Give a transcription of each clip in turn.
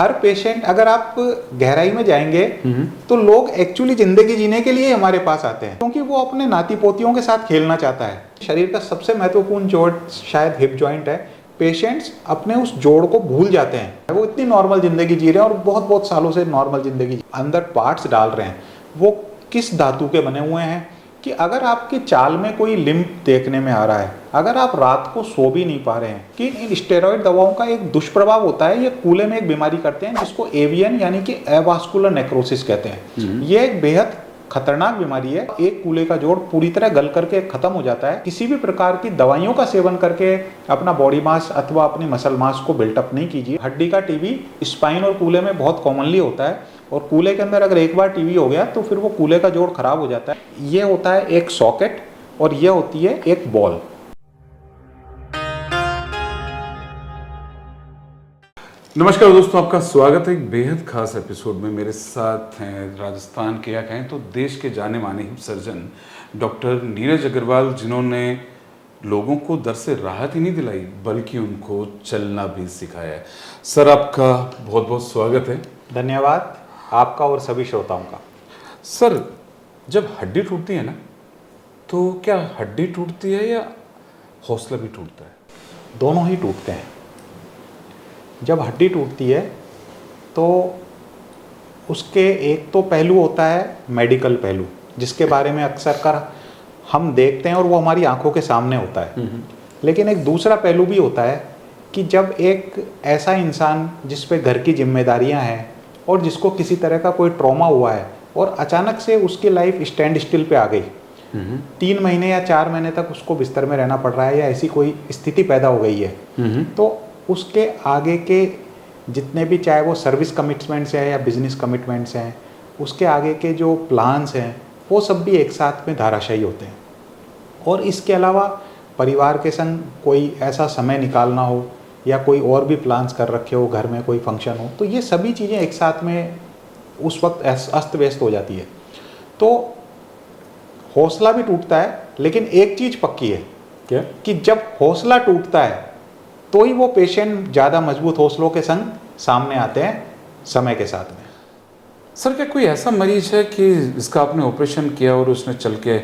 हर patient, अगर आप गहराई में जाएंगे तो लोग एक्चुअली जिंदगी जीने के लिए हमारे पास आते हैं, क्योंकि वो अपने नाती पोतियों के साथ खेलना चाहता है। शरीर का सबसे महत्वपूर्ण जोड़ शायद हिप जॉइंट है। पेशेंट्स अपने उस जोड़ को भूल जाते हैं। वो इतनी नॉर्मल जिंदगी जी रहे हैं और बहुत बहुत सालों से नॉर्मल जिंदगी, अंदर पार्ट्स डाल रहे हैं, वो किस धातु के बने हुए हैं कि अगर आपकी चाल में कोई लिम्फ देखने में आ रहा है, अगर आप रात को सो भी नहीं पा रहे हैं, कि इन स्टेरॉइड दवाओं का एक दुष्प्रभाव होता है। ये कूल्हे में एक बीमारी करते हैं जिसको एवियन यानी कि एवास्कुलर नेक्रोसिस कहते हैं। ये एक बेहद खतरनाक बीमारी है। एक कूल्हे का जोड़ पूरी तरह गल करके खत्म हो जाता है। किसी भी प्रकार की दवाइयों का सेवन करके अपना बॉडी मास अथवा अपनी मसल मास को बिल्टअप नहीं कीजिए। हड्डी का टीबी स्पाइन और कूल्हे में बहुत कॉमनली होता है, और कूल्हे के अंदर अगर एक बार टीबी हो गया तो फिर वो कूल्हे का जोड़ खराब हो जाता है। ये होता है एक सॉकेट और ये होती है एक बॉल। नमस्कार दोस्तों, आपका स्वागत है एक बेहद खास एपिसोड में। मेरे साथ हैं राजस्थान के या कहें तो देश के जाने माने hip surgeon doctor Neeraj Agarwal, जिन्होंने लोगों को दर्द से राहत ही नहीं दिलाई बल्कि उनको चलना भी सिखाया है। सर, आपका बहुत बहुत स्वागत है। धन्यवाद आपका और सभी श्रोताओं का। सर, जब हड्डी टूटती है ना, तो क्या हड्डी टूटती है या हौसला भी टूटता है? दोनों ही टूटते हैं। जब हड्डी टूटती है तो उसके एक तो पहलू होता है मेडिकल पहलू, जिसके बारे में अक्सर कर हम देखते हैं और वो हमारी आंखों के सामने होता है। लेकिन एक दूसरा पहलू भी होता है कि जब एक ऐसा इंसान जिस पे घर की जिम्मेदारियां हैं और जिसको किसी तरह का कोई ट्रॉमा हुआ है और अचानक से उसकी लाइफ स्टैंड स्टिल पे आ गई, 3 महीने या 4 महीने तक उसको बिस्तर में रहना पड़ रहा है या ऐसी कोई स्थिति पैदा हो गई है, तो उसके आगे के जितने भी, चाहे वो सर्विस कमिटमेंट्स हैं या बिजनेस कमिटमेंट्स हैं, उसके आगे के जो प्लान्स हैं वो सब भी एक साथ में धाराशायी होते हैं। और इसके अलावा परिवार के संग कोई ऐसा समय निकालना हो या कोई और भी प्लान्स कर रखे हो, घर में कोई फंक्शन हो, तो ये सभी चीज़ें एक साथ में उस वक्त अस्त व्यस्त हो जाती है। तो हौसला भी टूटता है, लेकिन एक चीज़ पक्की है क्या कि जब हौसला टूटता है तो ही वो पेशेंट ज़्यादा मजबूत हौसलों के संग सामने आते हैं समय के साथ में। सर, क्या कोई ऐसा मरीज है कि इसका आपने ऑपरेशन किया और उसने चल के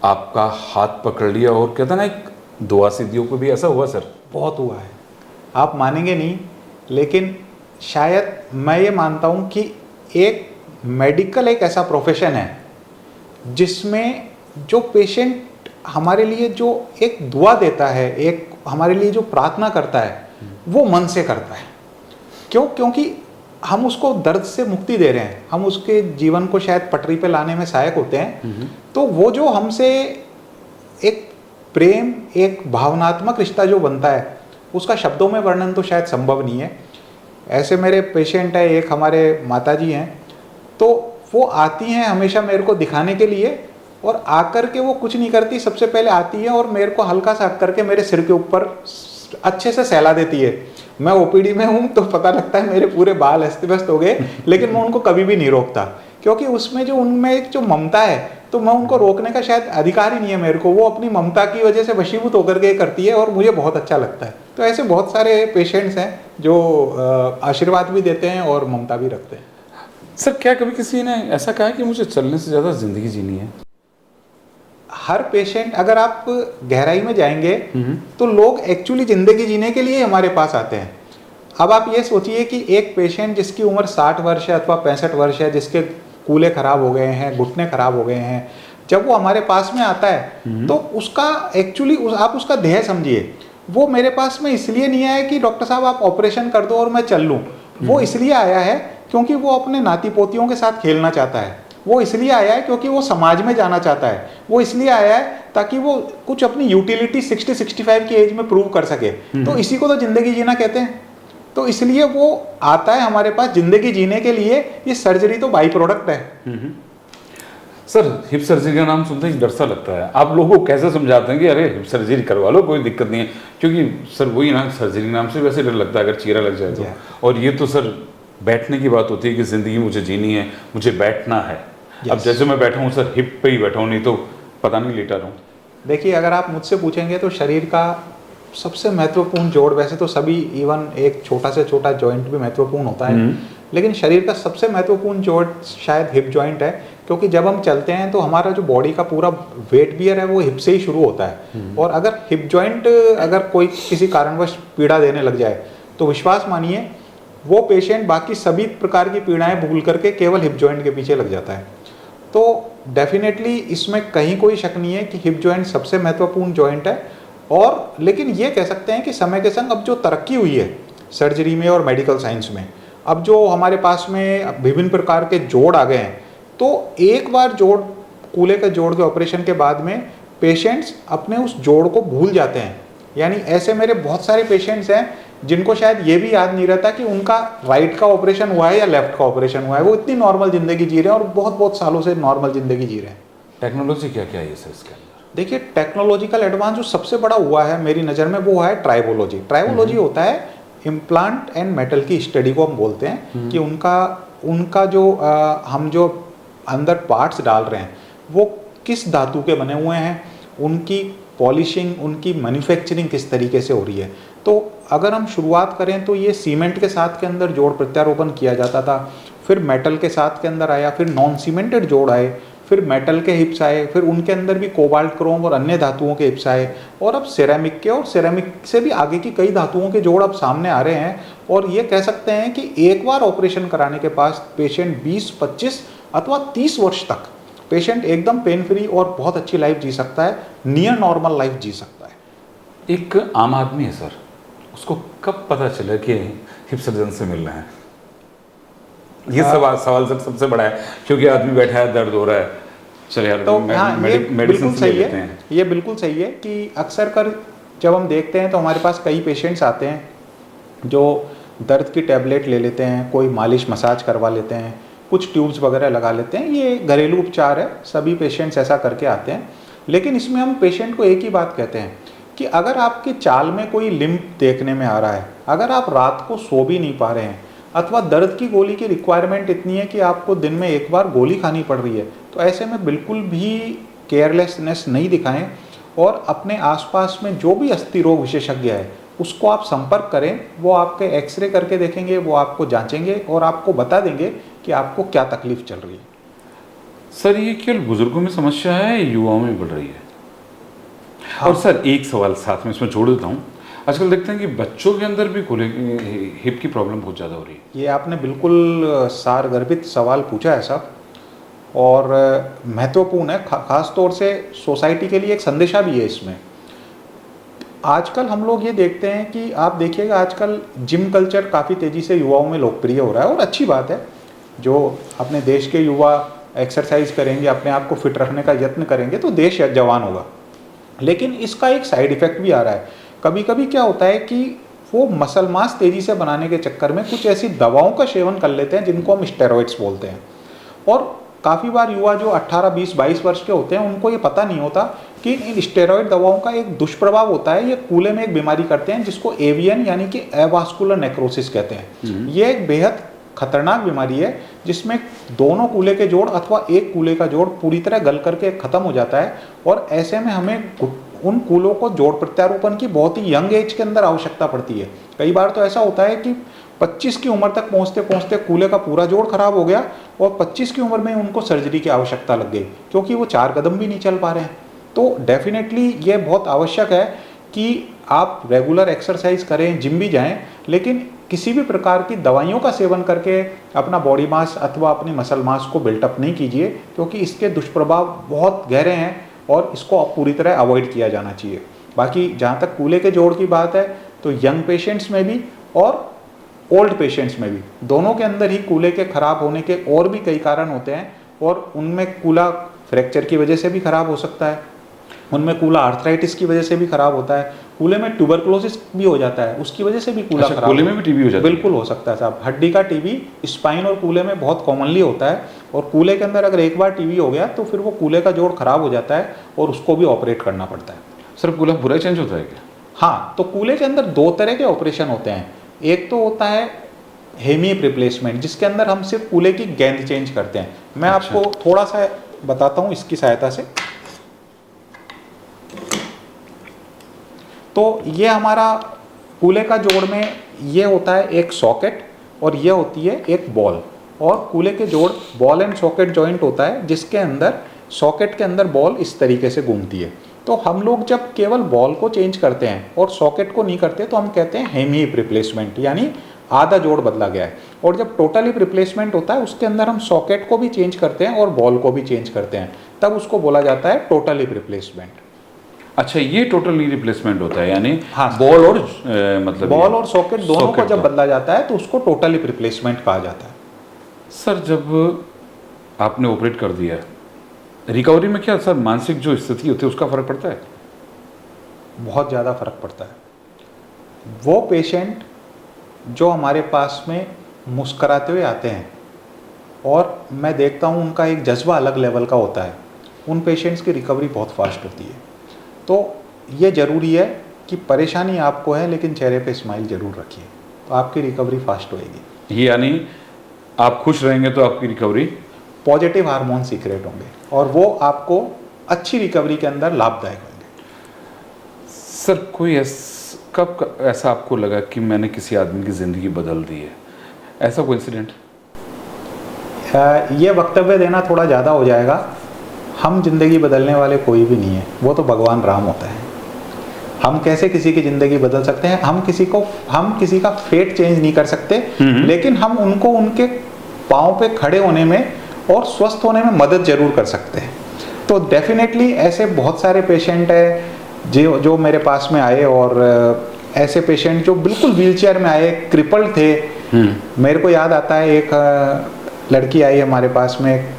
आपका हाथ पकड़ लिया और कहता ना एक दुआ सिद्धियों को भी ऐसा हुआ? सर, बहुत हुआ है, आप मानेंगे नहीं, लेकिन शायद मैं ये मानता हूँ कि एक मेडिकल एक ऐसा प्रोफेशन है जिसमें जो पेशेंट हमारे लिए जो एक दुआ देता है, एक हमारे लिए जो प्रार्थना करता है, वो मन से करता है। क्योंकि हम उसको दर्द से मुक्ति दे रहे हैं, हम उसके जीवन को शायद पटरी पे लाने में सहायक होते हैं। तो वो जो हमसे एक प्रेम, एक भावनात्मक रिश्ता जो बनता है, उसका शब्दों में वर्णन तो शायद संभव नहीं है। ऐसे मेरे पेशेंट है, एक हमारे माताजी हैं, तो वो आती हैं हमेशा मेरे को दिखाने के लिए, और आकर के वो कुछ नहीं करती, सबसे पहले आती है और मेरे को हल्का सा करके मेरे सिर के ऊपर अच्छे से सहला देती है। मैं ओपीडी में हूँ तो पता लगता है मेरे पूरे बाल अस्त व्यस्त हो गए, लेकिन मैं उनको कभी भी नहीं रोकता, क्योंकि उसमें जो उनमें एक जो ममता है, तो मैं उनको रोकने का शायद अधिकार ही नहीं है मेरे को। वो अपनी ममता की वजह से वशीभूत होकर के करती है और मुझे बहुत अच्छा लगता है। तो ऐसे बहुत सारे पेशेंट्स हैं जो आशीर्वाद भी देते हैं और ममता भी रखते हैं। सर, क्या कभी किसी ने ऐसा कहा कि मुझे चलने से ज़्यादा ज़िंदगी जीनी है? हर पेशेंट, अगर आप गहराई में जाएंगे तो लोग एक्चुअली जिंदगी जीने के लिए हमारे पास आते हैं। अब आप ये सोचिए कि एक पेशेंट जिसकी उम्र 60 वर्ष है अथवा 65 वर्ष है, जिसके कूल्हे खराब हो गए हैं, घुटने खराब हो गए हैं, जब वो हमारे पास में आता है तो उसका एक्चुअली आप उसका ध्येय समझिए। वो मेरे पास में इसलिए नहीं आया कि डॉक्टर साहब आप ऑपरेशन कर दो और मैं चल लूँ। वो इसलिए आया है क्योंकि वो अपने नाती पोतियों के साथ खेलना चाहता है। वो इसलिए आया है क्योंकि वो समाज में जाना चाहता है। वो इसलिए आया है ताकि वो कुछ अपनी यूटिलिटी 60-65 की एज में प्रूव कर सके। तो इसी को तो जिंदगी जीना कहते हैं। तो इसलिए वो आता है हमारे पास जिंदगी जीने के लिए। ये सर्जरी तो बाई प्रोडक्ट है। सर, हिप सर्जरी का नाम सुनते ही डर सा लगता है। आप लोगों को कैसे समझाते हैं कि अरे हिप सर्जरी करवा लो, कोई दिक्कत नहीं है? क्योंकि सर वही ना, सर्जरी नाम से वैसे डर लगता है अगर चीरा लग जाए तो। और ये तो सर बैठने की बात होती है कि ज़िंदगी मुझे जीनी है, मुझे बैठना है। अब जैसे मैं बैठा हूँ सर, हिप पे ही बैठा हूँ, नहीं तो पता नहीं लेटा रहूँ। देखिए, अगर आप मुझसे पूछेंगे तो शरीर का सबसे महत्वपूर्ण जोड़, वैसे तो सभी इवन एक छोटा से छोटा जॉइंट भी महत्वपूर्ण होता है, लेकिन शरीर का सबसे महत्वपूर्ण जोड़ शायद हिप जॉइंट है, क्योंकि जब हम चलते हैं तो हमारा जो बॉडी का पूरा वेट बियर है वो हिप से ही शुरू होता है। और अगर हिप जॉइंट अगर कोई किसी कारणवश पीड़ा देने लग जाए तो विश्वास मानिए वो पेशेंट बाकी सभी प्रकार की पीड़ाएं भूल करके केवल हिप जॉइंट के पीछे लग जाता है। तो डेफिनेटली इसमें कहीं कोई शक नहीं है कि हिप जॉइंट सबसे महत्वपूर्ण जॉइंट है। और लेकिन ये कह सकते हैं कि समय के संग अब जो तरक्की हुई है सर्जरी में और मेडिकल साइंस में, अब जो हमारे पास में विभिन्न प्रकार के जोड़ आ गए हैं, तो एक बार जोड़, कूल्हे के जोड़ के ऑपरेशन के बाद में पेशेंट्स अपने उस जोड़ को भूल जाते हैं। यानी ऐसे मेरे बहुत सारे पेशेंट्स हैं जिनको शायद ये भी याद नहीं रहता कि उनका राइट का ऑपरेशन हुआ है या लेफ्ट का ऑपरेशन हुआ है। वो इतनी नॉर्मल जिंदगी जी रहे हैं और बहुत बहुत सालों से नॉर्मल जिंदगी जी रहे हैं। टेक्नोलॉजी क्या क्या है सर इसके अंदर? देखिए, टेक्नोलॉजिकल एडवांस जो सबसे बड़ा हुआ है मेरी नज़र में वो है ट्राइबोलॉजी। ट्राइबोलॉजी होता है इम्प्लांट एंड मेटल की स्टडी को हम बोलते हैं कि उनका जो हम जो अंदर पार्ट्स डाल रहे हैं वो किस धातु के बने हुए हैं, उनकी पॉलिशिंग, उनकी मैन्युफैक्चरिंग किस तरीके से हो रही है। तो अगर हम शुरुआत करें तो ये सीमेंट के साथ के अंदर जोड़ प्रत्यारोपण किया जाता था, फिर मेटल के साथ के अंदर आया, फिर नॉन सीमेंटेड जोड़ आए, फिर मेटल के हिप्स आए, फिर उनके अंदर भी कोबाल्ट, क्रोम और अन्य धातुओं के हिप्स आए, और अब सिरेमिक के और सिरेमिक से भी आगे की कई धातुओं के जोड़ अब सामने आ रहे हैं। और ये कह सकते हैं कि एक बार ऑपरेशन कराने के पास पेशेंट 20, 25 अथवा 30 वर्ष तक पेशेंट एकदम पेन फ्री और बहुत अच्छी लाइफ जी सकता है, नियर नॉर्मल लाइफ जी सकता है। एक आम आदमी है सर, उसको कब पता चला कि हिप सर्जन से मिल रहे हैं? ये सवाल सर सबसे बड़ा है, क्योंकि आदमी बैठा है, दर्द हो रहा है, चल यार तो हाँ, ये बिल्कुल सही है। हैं। ये बिल्कुल सही है कि अक्सर कर जब हम देखते हैं तो हमारे पास कई पेशेंट्स आते हैं जो दर्द की टैबलेट ले लेते हैं, कोई मालिश मसाज करवा लेते हैं, कुछ ट्यूब्स वगैरह लगा लेते हैं। ये घरेलू उपचार है, सभी पेशेंट्स ऐसा करके आते हैं। लेकिन इसमें हम पेशेंट को एक ही बात कहते हैं कि अगर आपकी चाल में कोई लिम्प देखने में आ रहा है, अगर आप रात को सो भी नहीं पा रहे हैं, अथवा दर्द की गोली की रिक्वायरमेंट इतनी है कि आपको दिन में एक बार गोली खानी पड़ रही है, तो ऐसे में बिल्कुल भी केयरलेसनेस नहीं दिखाएं और अपने आसपास में जो भी अस्थि रोग विशेषज्ञ है उसको आप संपर्क करें। वो आपके एक्सरे करके देखेंगे, वो आपको जांचेंगे और आपको बता देंगे कि आपको क्या तकलीफ चल रही है। सर ये केवल बुजुर्गों में समस्या है, युवाओं में बढ़ रही है? हाँ। और सर एक सवाल साथ में इसमें जोड़ देता हूँ, आजकल देखते हैं कि बच्चों के अंदर भी कूल्हे हिप की प्रॉब्लम बहुत ज़्यादा हो रही है। ये आपने बिल्कुल सारगर्भित सवाल पूछा है साहब, और महत्वपूर्ण है, खास तौर से सोसाइटी के लिए एक संदेशा भी है इसमें। आजकल हम लोग ये देखते हैं कि आप देखिएगा आजकल जिम कल्चर काफ़ी तेज़ी से युवाओं में लोकप्रिय हो रहा है, और अच्छी बात है। जो अपने देश के युवा एक्सरसाइज करेंगे, अपने आप को फिट रखने का यत्न करेंगे तो देश जवान होगा। लेकिन इसका एक साइड इफ़ेक्ट भी आ रहा है। कभी कभी क्या होता है कि वो मसल मास तेज़ी से बनाने के चक्कर में कुछ ऐसी दवाओं का सेवन कर लेते हैं जिनको हम स्टेरॉइड्स बोलते हैं। और काफ़ी बार युवा जो 18, 20, 22 वर्ष के होते हैं उनको ये पता नहीं होता कि इन स्टेरॉइड दवाओं का एक दुष्प्रभाव होता है। ये कूल्हे में एक बीमारी करते हैं जिसको एवीएन यानी कि एवास्कुलर नेक्रोसिस कहते हैं। ये एक बेहद खतरनाक बीमारी है जिसमें दोनों कूल्हे के जोड़ अथवा एक कूल्हे का जोड़ पूरी तरह गल करके ख़त्म हो जाता है। और ऐसे में हमें उन कूल्हों को जोड़ प्रत्यारोपण की बहुत ही यंग एज के अंदर आवश्यकता पड़ती है। कई बार तो ऐसा होता है कि 25 की उम्र तक पहुंचते पहुंचते कूल्हे का पूरा जोड़ खराब हो गया और 25 की उम्र में उनको सर्जरी की आवश्यकता लग गई, क्योंकि वो 4 कदम भी नहीं चल पा रहे हैं। तो डेफिनेटली ये बहुत आवश्यक है कि आप रेगुलर एक्सरसाइज करें, जिम भी जाएं, लेकिन किसी भी प्रकार की दवाइयों का सेवन करके अपना बॉडी मास अथवा अपनी मसल मास को बिल्टअप नहीं कीजिए, क्योंकि इसके दुष्प्रभाव बहुत गहरे हैं और इसको पूरी तरह अवॉइड किया जाना चाहिए। बाकी जहाँ तक कूल्हे के जोड़ की बात है तो यंग पेशेंट्स में भी और ओल्ड पेशेंट्स में भी, दोनों के अंदर ही कूल्हे के खराब होने के और भी कई कारण होते हैं। और उनमें कूल्हा फ्रैक्चर की वजह से भी खराब हो सकता है, उनमें कूल्हा आर्थराइटिस की वजह से भी खराब होता है, कूल्हे में ट्यूबरकुलोसिस भी हो जाता है, उसकी वजह से भी कूल्हा खराब। कूल्हे में भी टीबी हो जाता है? बिल्कुल हो सकता है साहब। हड्डी का टीबी स्पाइन और कूल्हे में बहुत कॉमनली होता है, और कूल्हे के अंदर अगर एक बार टीबी हो गया तो फिर वो कूल्हे का जोड़ खराब हो जाता है और उसको भी ऑपरेट करना पड़ता है। सर कूल्हा पूरा चेंज होता है क्या? हाँ, तो कूल्हे के अंदर 2 तरह के ऑपरेशन होते हैं। एक तो होता है हेमिप रिप्लेसमेंट, जिसके अंदर हम सिर्फ कूल्हे की गेंद चेंज करते हैं। मैं आपको थोड़ा सा बताता हूँ इसकी सहायता से। तो ये हमारा कूल्हे का जोड़ में ये होता है एक सॉकेट और ये होती है एक बॉल, और कूल्हे के जोड़ बॉल एंड सॉकेट जॉइंट होता है जिसके अंदर सॉकेट के अंदर बॉल इस तरीके से घूमती है। तो हम लोग जब केवल बॉल को चेंज करते हैं और सॉकेट को नहीं करते तो हम कहते हैं हेम हीप रिप्लेसमेंट, यानी आधा जोड़ बदला गया है। और जब टोटल हिप रिप्लेसमेंट होता है उसके अंदर हम सॉकेट को भी चेंज करते हैं और बॉल को भी चेंज करते हैं, तब उसको बोला जाता है टोटल हिप रिप्लेसमेंट। अच्छा, ये टोटल नी रिप्लेसमेंट होता है, यानी हाँ, बॉल और मतलब बॉल और सॉकेट दोनों को सॉकेट जब बदला जाता है तो उसको टोटल हिप रिप्लेसमेंट कहा जाता है। सर जब आपने ऑपरेट कर दिया, रिकवरी में क्या सर मानसिक जो स्थिति होती है उसका फर्क पड़ता है? बहुत ज़्यादा फर्क पड़ता है। वो पेशेंट जो हमारे पास में मुस्कराते हुए आते हैं और मैं देखता हूँ उनका एक जज्बा अलग लेवल का होता है, उन पेशेंट्स की रिकवरी बहुत फास्ट होती है। तो ये ज़रूरी है कि परेशानी आपको है लेकिन चेहरे पे स्माइल ज़रूर रखिए, तो आपकी रिकवरी फास्ट होएगी। यानी आप खुश रहेंगे तो आपकी रिकवरी, पॉजिटिव हार्मोन सीक्रेट होंगे और वो आपको अच्छी रिकवरी के अंदर लाभदायक होंगे। सर कोई कब ऐसा आपको लगा कि मैंने किसी आदमी की ज़िंदगी बदल दी है, ऐसा कोई इंसिडेंट? ये वक्तव्य देना थोड़ा ज़्यादा हो जाएगा। हम जिंदगी बदलने वाले कोई भी नहीं है, वो तो भगवान राम होता है। हम कैसे किसी की ज़िंदगी बदल सकते हैं? हम किसी का फेट चेंज नहीं कर सकते, लेकिन हम उनको उनके पाँव पे खड़े होने में और स्वस्थ होने में मदद जरूर कर सकते हैं। तो डेफिनेटली ऐसे बहुत सारे पेशेंट हैं जो मेरे पास में आए, और ऐसे पेशेंट जो बिल्कुल व्हीलचेयर में आए, क्रिपल्ड थे। मेरे को याद आता है एक लड़की आई हमारे पास में,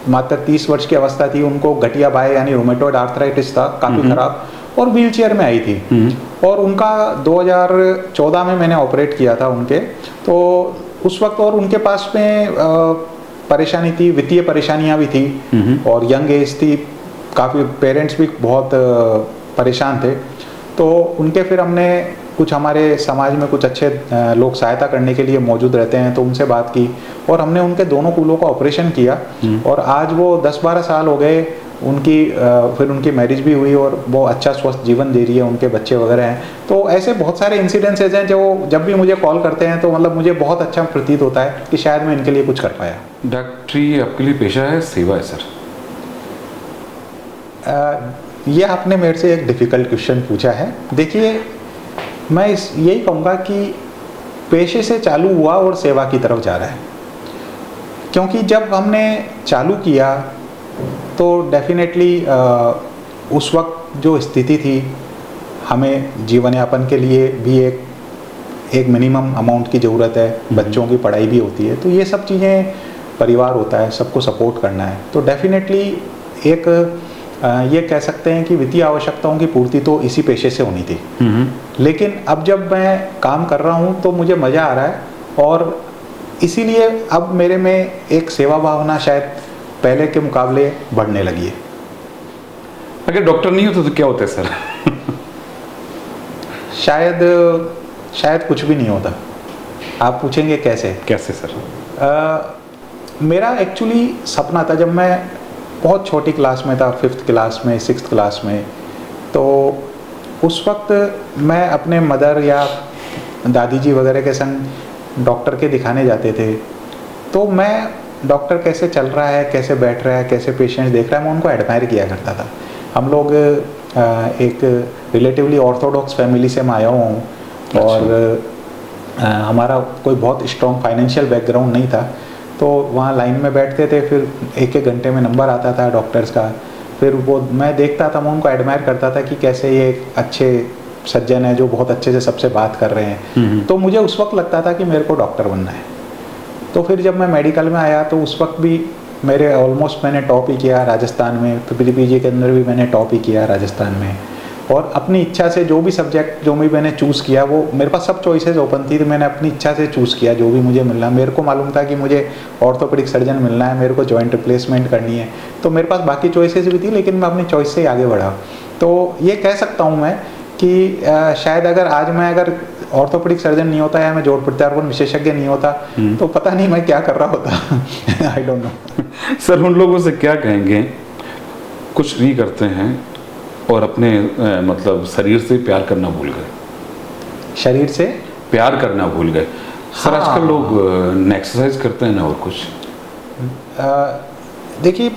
मात्र 30 वर्ष की अवस्था थी, उनको गठिया बाय यानी रोमेटॉइड आर्थराइटिस था काफ़ी खराब, और व्हीलचेयर में आई थी। और उनका 2014 में मैंने ऑपरेट किया था उनके, तो उस वक्त और उनके पास में परेशानी थी, वित्तीय परेशानियां भी थी और यंग एज थी, काफ़ी पेरेंट्स भी बहुत परेशान थे। तो उनके फिर हमने कुछ, हमारे समाज में कुछ अच्छे लोग सहायता करने के लिए मौजूद रहते हैं, तो उनसे बात की और हमने उनके दोनों कूल्हों का ऑपरेशन किया। और आज वो 10-12 साल हो गए उनकी, फिर उनकी मैरिज भी हुई और वो अच्छा स्वस्थ जीवन दे रही है, उनके बच्चे वगैरह हैं। तो ऐसे बहुत सारे इंसिडेंसेस हैं जो जब भी मुझे कॉल करते हैं तो मतलब मुझे बहुत अच्छा प्रतीत होता है कि शायद मैं इनके लिए कुछ कर पाया। डॉक्टरी आपके लिए पेशा है, सेवा है सर? ये आपने मेरे से एक डिफ़िकल्ट क्वेश्चन पूछा है। देखिए, मैं यही कहूँगा कि पेशे से चालू हुआ और सेवा की तरफ जा रहा है, क्योंकि जब हमने चालू किया तो डेफिनेटली उस वक्त जो स्थिति थी, हमें जीवन यापन के लिए भी एक मिनिमम अमाउंट की ज़रूरत है, बच्चों की पढ़ाई भी होती है, तो ये सब चीज़ें, परिवार होता है, सबको सपोर्ट करना है। तो डेफिनेटली एक ये कह सकते हैं कि वित्तीय आवश्यकताओं की पूर्ति तो इसी पेशे से होनी थी। लेकिन अब जब मैं काम कर रहा हूँ तो मुझे मज़ा आ रहा है, और इसीलिए अब मेरे में एक सेवा भावना शायद पहले के मुकाबले बढ़ने लगी है। अगर डॉक्टर नहीं होता तो क्या होता है सर? शायद कुछ भी नहीं होता। आप पूछेंगे कैसे सर? मेरा एक्चुअली सपना था, जब मैं बहुत छोटी क्लास में था, 5th क्लास में, 6th क्लास में, तो उस वक्त मैं अपने मदर या दादी जी वगैरह के संग डॉक्टर के दिखाने जाते थे। तो मैं डॉक्टर कैसे चल रहा है, कैसे बैठ रहा है, कैसे पेशेंट देख रहा है, मैं उनको एडमायर किया करता था। हम लोग एक रिलेटिवली ऑर्थोडॉक्स फैमिली से मैं आया हूँ, और हमारा कोई बहुत स्ट्रॉन्ग फाइनेंशियल बैकग्राउंड नहीं था। तो वहाँ लाइन में बैठते थे, फिर एक गंटे में नंबर आता था डॉक्टर्स का, फिर वो मैं देखता था, मैं उनको एडमायर करता था कि कैसे ये अच्छे सज्जन है जो बहुत अच्छे से सबसे बात कर रहे हैं। तो मुझे उस वक्त लगता था कि मेरे को डॉक्टर बनना है। तो फिर जब मैं मेडिकल में आया तो उस वक्त भी मेरे ऑलमोस्ट मैंने टॉप ही किया राजस्थान में, फिर पीजी के अंदर भी मैंने टॉप ही किया राजस्थान में। और अपनी इच्छा से जो भी सब्जेक्ट जो भी मैंने चूज़ किया, वो मेरे पास सब चॉइसेस ओपन थी, तो मैंने अपनी इच्छा से चूज़ किया जो भी मुझे मिलना। मेरे को मालूम था कि मुझे ऑर्थोपेडिक सर्जन मिलना है, मेरे को जॉइंट रिप्लेसमेंट करनी है, तो मेरे पास बाकी चॉइसेस भी थी, लेकिन मैं अपनी चॉइस से ही आगे बढ़ा। तो ये कह सकता हूँ मैं कि शायद अगर ऑर्थोपेडिक सर्जन नहीं होता या मैं जोड़ प्रत्यारोपण विशेषज्ञ नहीं होता तो पता नहीं मैं क्या कर रहा होता। I don't know. सर उन लोगों से क्या कहेंगे, कुछ नहीं करते हैं और अपने मतलब शरीर से प्यार करना भूल गए, शरीर से प्यार करना भूल गए। सर हाँ। आजकल लोग एक्सरसाइज करते हैं ना और कुछ। देखिए,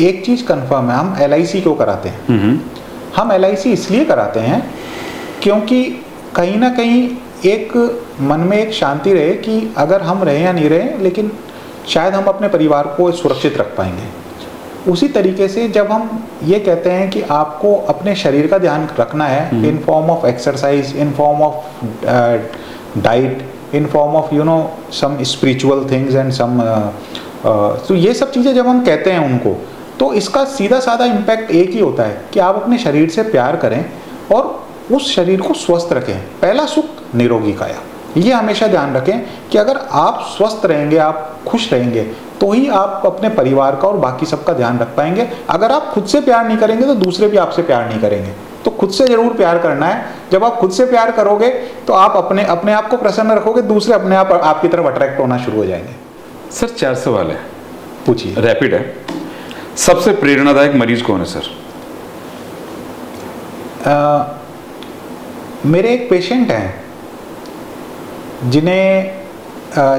एक चीज़ कंफर्म है, हम LIC क्यों कराते हैं? हम LIC इसलिए कराते हैं क्योंकि कहीं ना कहीं एक मन में एक शांति रहे कि अगर हम रहे या नहीं रहे, लेकिन शायद हम अपने परिवार को सुरक्षित रख पाएंगे। उसी तरीके से जब हम ये कहते हैं कि आपको अपने शरीर का ध्यान रखना है in form of exercise, in form of diet, in form of some spiritual things and some, तो ये सब चीज़ें जब हम कहते हैं उनको, तो इसका सीधा साधा इम्पैक्ट एक ही होता है कि आप अपने शरीर से प्यार करें और उस शरीर को स्वस्थ रखें। पहला सुख निरोगी काया, ये हमेशा ध्यान रखें कि अगर आप स्वस्थ रहेंगे, आप खुश रहेंगे, तो ही आप अपने परिवार का और बाकी सबका ध्यान रख पाएंगे। अगर आप खुद से प्यार नहीं करेंगे तो दूसरे भी आपसे प्यार नहीं करेंगे। तो खुद से जरूर प्यार करना है। जब आप खुद से प्यार करोगे तो आप अपने आप को प्रसन्न रखोगे, दूसरे अपने आप आपकी तरफ अट्रैक्ट होना शुरू हो जाएंगे। सर 4 सवाल है, पूछिए। रैपिड है। सबसे प्रेरणादायक मरीज कौन है सर? मेरे एक पेशेंट हैं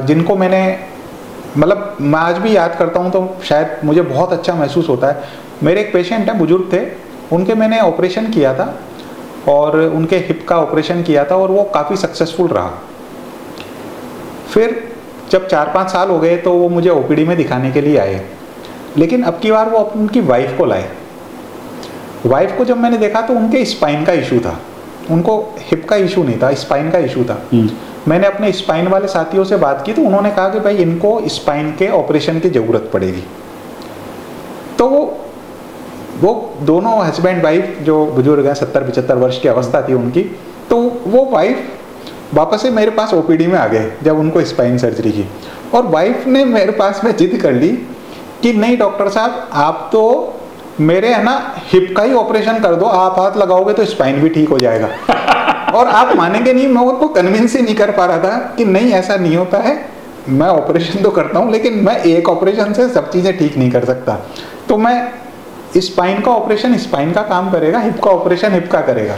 जिनको मैंने, मतलब मैं आज भी याद करता हूँ तो शायद मुझे बहुत अच्छा महसूस होता है। मेरे एक पेशेंट हैं, बुजुर्ग थे, उनके मैंने ऑपरेशन किया था और उनके हिप का ऑपरेशन किया था और वो काफ़ी सक्सेसफुल रहा। फिर जब 4-5 साल हो गए तो वो मुझे OPD में दिखाने के लिए आए, लेकिन अब की बार वो उनकी वाइफ को लाए। वाइफ को जब मैंने देखा तो उनके स्पाइन का इशू था, उनको हिप का इशू नहीं था, स्पाइन का इशू था। मैंने अपने स्पाइन वाले साथियों से बात की तो उन्होंने कहा कि भाई इनको स्पाइन के ऑपरेशन की ज़रूरत पड़ेगी। तो वो दोनों हस्बैंड वाइफ जो बुजुर्ग हैं, 70-75 वर्ष की अवस्था थी उनकी, तो वो वाइफ वापस से मेरे पास OPD में आ गए जब उनको स्पाइन सर्जरी की। और वाइफ ने मेरे पास में जिद कर ली कि नहीं डॉक्टर साहब, आप तो मेरे है ना हिप का ही ऑपरेशन कर दो, आप हाथ लगाओगे तो स्पाइन भी ठीक हो जाएगा। और आप मानेंगे नहीं, मैं उनको कन्विंस ही नहीं कर पा रहा था कि नहीं ऐसा नहीं होता है, मैं ऑपरेशन तो करता हूँ लेकिन मैं एक ऑपरेशन से सब चीज़ें ठीक नहीं कर सकता। तो मैं स्पाइन का ऑपरेशन स्पाइन का काम करेगा, हिप का ऑपरेशन हिप का करेगा।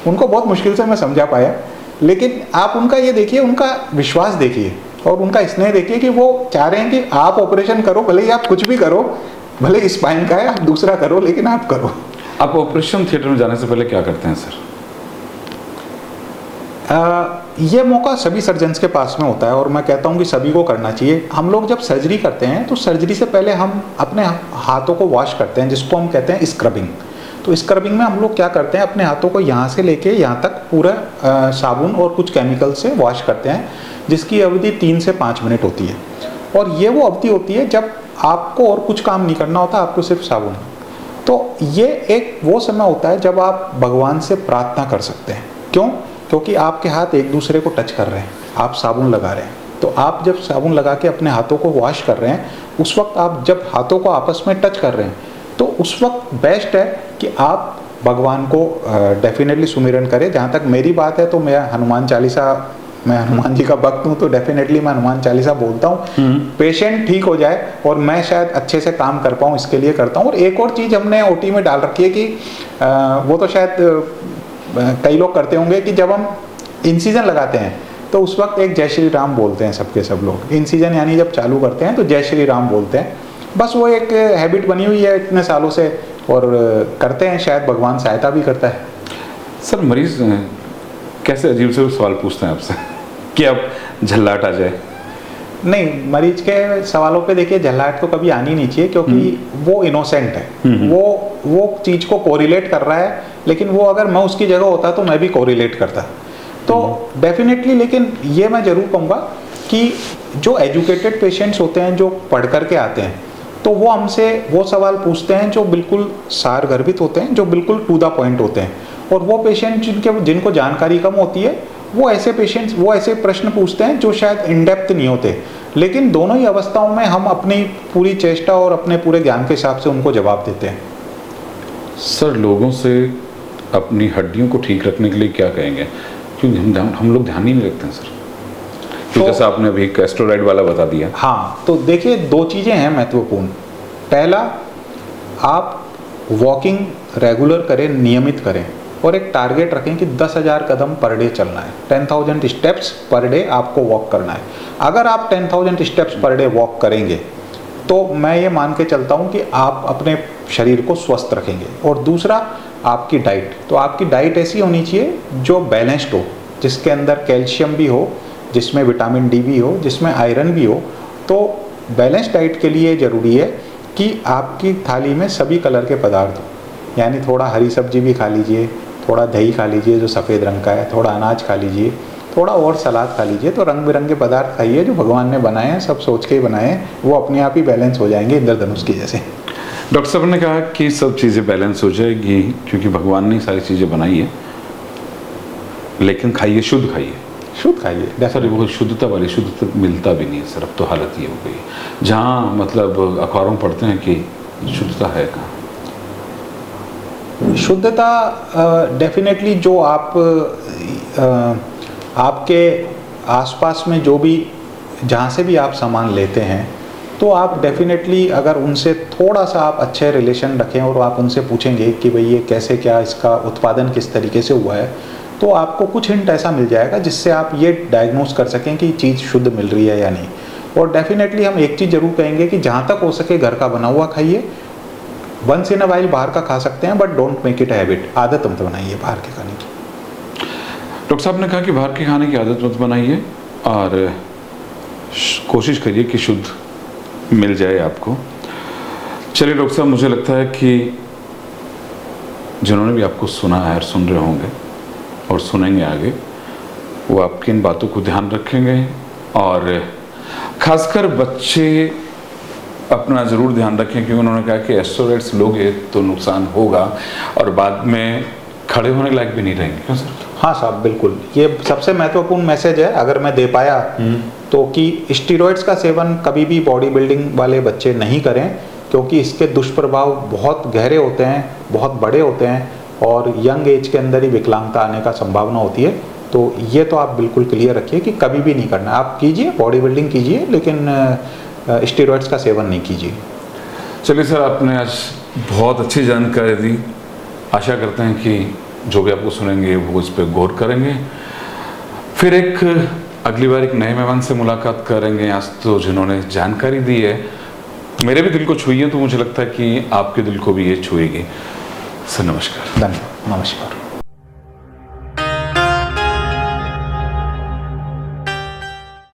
उनको बहुत मुश्किल से मैं समझा पाया, लेकिन आप उनका ये देखिए, उनका विश्वास देखिए और उनका स्नेह देखिए कि वो चाह रहे हैं कि आप ऑपरेशन करो, भले ही आप कुछ भी करो, भले स्पाइन का है आप दूसरा करो, लेकिन आप करो। आप ऑपरेशन थिएटर में जाने से पहले क्या करते हैं सर? ये मौका सभी सर्जन्स के पास में होता है और मैं कहता हूँ कि सभी को करना चाहिए। हम लोग जब सर्जरी करते हैं तो सर्जरी से पहले हम अपने हाथों को वॉश करते हैं, जिसको हम कहते हैं स्क्रबिंग। तो स्क्रबिंग में हम लोग क्या करते हैं, अपने हाथों को यहाँ से लेके यहाँ तक पूरा साबुन और कुछ केमिकल से वॉश करते हैं, जिसकी अवधि 3 से 5 मिनट होती है। और ये वो अवधि होती है जब आपको और कुछ काम नहीं करना होता, आपको सिर्फ साबुन। तो ये एक वो समय होता है जब आप भगवान से प्रार्थना कर सकते हैं। क्यों? क्योंकि आपके हाथ एक दूसरे को टच कर रहे हैं, आप साबुन लगा रहे हैं। तो आप जब साबुन लगा के अपने हाथों को वॉश कर रहे हैं, उस वक्त आप जब हाथों को आपस में टच कर रहे हैं, तो उस वक्त बेस्ट है कि आप भगवान को डेफिनेटली सुमिरन करें। जहाँ तक मेरी बात है तो मैं हनुमान जी का भक्त हूँ, तो डेफिनेटली मैं हनुमान चालीसा बोलता हूँ, पेशेंट ठीक हो जाए और मैं शायद अच्छे से काम कर पाऊँ, इसके लिए करता हूँ। और एक और चीज़ हमने OT में डाल रखी है कि वो तो शायद कई लोग करते होंगे कि जब हम इंसिजन लगाते हैं तो उस वक्त एक जय श्री राम बोलते हैं सबके सब लोग। इंसिजन यानी जब चालू करते हैं तो जय श्री राम बोलते हैं। बस वो एक हैबिट बनी हुई है इतने सालों से और करते हैं, शायद भगवान सहायता भी करता है। सर मरीज कैसे अजीब से सवाल पूछते हैं आपसे कि आप झल्लाहट आ जाए? नहीं, मरीज के सवालों पे देखिए झल्लाहट तो कभी आनी नहीं चाहिए, क्योंकि वो इनोसेंट है, वो चीज़ को कोरिलेट कर रहा है, लेकिन वो अगर मैं उसकी जगह होता तो मैं भी कोरिलेट करता। तो डेफिनेटली, लेकिन ये मैं जरूर कहूँगा कि जो एजुकेटेड पेशेंट्स होते हैं, जो पढ़ करके आते हैं, तो वो हमसे वो सवाल पूछते हैं जो बिल्कुल सारगर्भित होते हैं, जो बिल्कुल टू द पॉइंट होते हैं। और वो पेशेंट जिनको जानकारी कम होती है, वो ऐसे प्रश्न पूछते हैं जो शायद इन डेप्थ नहीं होते। लेकिन दोनों ही अवस्थाओं में हम अपनी पूरी चेष्टा और अपने पूरे ज्ञान के हिसाब से उनको जवाब देते हैं। सर लोगों से अपनी हड्डियों को ठीक रखने के लिए क्या कहेंगे? क्योंकि हम लोग ध्यान ही नहीं रखते हैं सर। तो जैसा आपने अभी कैस्टोराइड वाला बता दिया। हाँ, तो देखिए 2 चीज़ें हैं महत्वपूर्ण। पहला, आप वॉकिंग रेगुलर करें, नियमित करें, और एक टारगेट रखें कि 10,000 कदम पर डे चलना है, 10,000 स्टेप्स पर डे आपको वॉक करना है। अगर आप 10,000 स्टेप्स पर डे वॉक करेंगे तो मैं ये मान के चलता हूँ कि आप अपने शरीर को स्वस्थ रखेंगे। और दूसरा, आपकी डाइट, तो आपकी डाइट ऐसी होनी चाहिए जो बैलेंस्ड हो, जिसके अंदर कैल्शियम भी हो, जिसमें विटामिन डी भी हो, जिसमें आयरन भी हो। तो बैलेंस डाइट के लिए ज़रूरी है कि आपकी थाली में सभी कलर के पदार्थ हो, यानी थोड़ा हरी सब्जी भी खा लीजिए, थोड़ा दही खा लीजिए जो सफ़ेद रंग का है, थोड़ा अनाज खा लीजिए, थोड़ा और सलाद खा लीजिए। तो रंग बिरंगे पदार्थ खाइए जो भगवान ने बनाए हैं, सब सोच के ही बनाए हैं, वो अपने आप ही बैलेंस हो जाएंगे इंद्रधनुष की जैसे। डॉक्टर साहब ने कहा कि सब चीज़ें बैलेंस हो जाएगी क्योंकि भगवान ने सारी चीज़ें बनाई है, लेकिन खाइए, शुद्ध खाइए। शुद्ध खाइए। सर वो शुद्धता वाली शुद्धता मिलता भी नहीं है सर, अब तो हालत ये हो गई, जहाँ मतलब अखबारों में पढ़ते हैं कि शुद्धता है कहाँ। शुद्धता डेफिनेटली जो आपके आसपास में जो भी, जहाँ से भी आप सामान लेते हैं, तो आप डेफिनेटली अगर उनसे थोड़ा सा आप अच्छे रिलेशन रखें और आप उनसे पूछेंगे कि भाई ये कैसे, क्या इसका उत्पादन किस तरीके से हुआ है, तो आपको कुछ हिंट ऐसा मिल जाएगा जिससे आप ये डायग्नोस कर सकें कि चीज़ शुद्ध मिल रही है या नहीं। और डेफिनेटली हम एक चीज़ ज़रूर कहेंगे कि जहाँ तक हो सके घर का बना हुआ खाइए। वंस इन अ वाइल बाहर का खा सकते हैं, but don't make it habit, आदत मत बनाइए बाहर के खाने की। डॉक्टर साहब ने कहा कि बाहर के खाने की आदत मत बनाइए और कोशिश करिए कि शुद्ध मिल जाए आपको। चलिए डॉक्टर साहब, मुझे लगता है कि जिन्होंने भी आपको सुना है और सुन रहे होंगे और सुनेंगे आगे, वो आपकी इन बातों को ध्यान रखेंगे और खासकर बच्चे अपना ज़रूर ध्यान रखें, क्योंकि उन्होंने कहा कि एस्टेरॉइड्स लोगे तो नुकसान होगा और बाद में खड़े होने लायक भी नहीं रहेंगे। क्यों सर? हाँ साहब, बिल्कुल, ये सबसे महत्वपूर्ण मैसेज है अगर मैं दे पाया तो, कि स्टीरॉइड्स का सेवन कभी भी बॉडी बिल्डिंग वाले बच्चे नहीं करें, क्योंकि इसके दुष्प्रभाव बहुत गहरे होते हैं, बहुत बड़े होते हैं और यंग एज के अंदर ही विकलांगता आने का संभावना होती है। तो ये तो आप बिल्कुल क्लियर रखिए कि कभी भी नहीं करना। आप कीजिए, बॉडी बिल्डिंग कीजिए, लेकिन स्टीरॉइड्स का सेवन नहीं कीजिए। चलिए सर, आपने आज बहुत अच्छी जानकारी दी। आशा करते हैं कि जो भी आपको सुनेंगे वो इस पर गौर करेंगे। फिर अगली बार एक नए मेहमान से मुलाकात करेंगे। आज तो जिन्होंने जानकारी दी है मेरे भी दिल को छुई है, तो मुझे लगता है कि आपके दिल को भी ये छुएगी। सर नमस्कार। धन्यवाद, नमस्कार।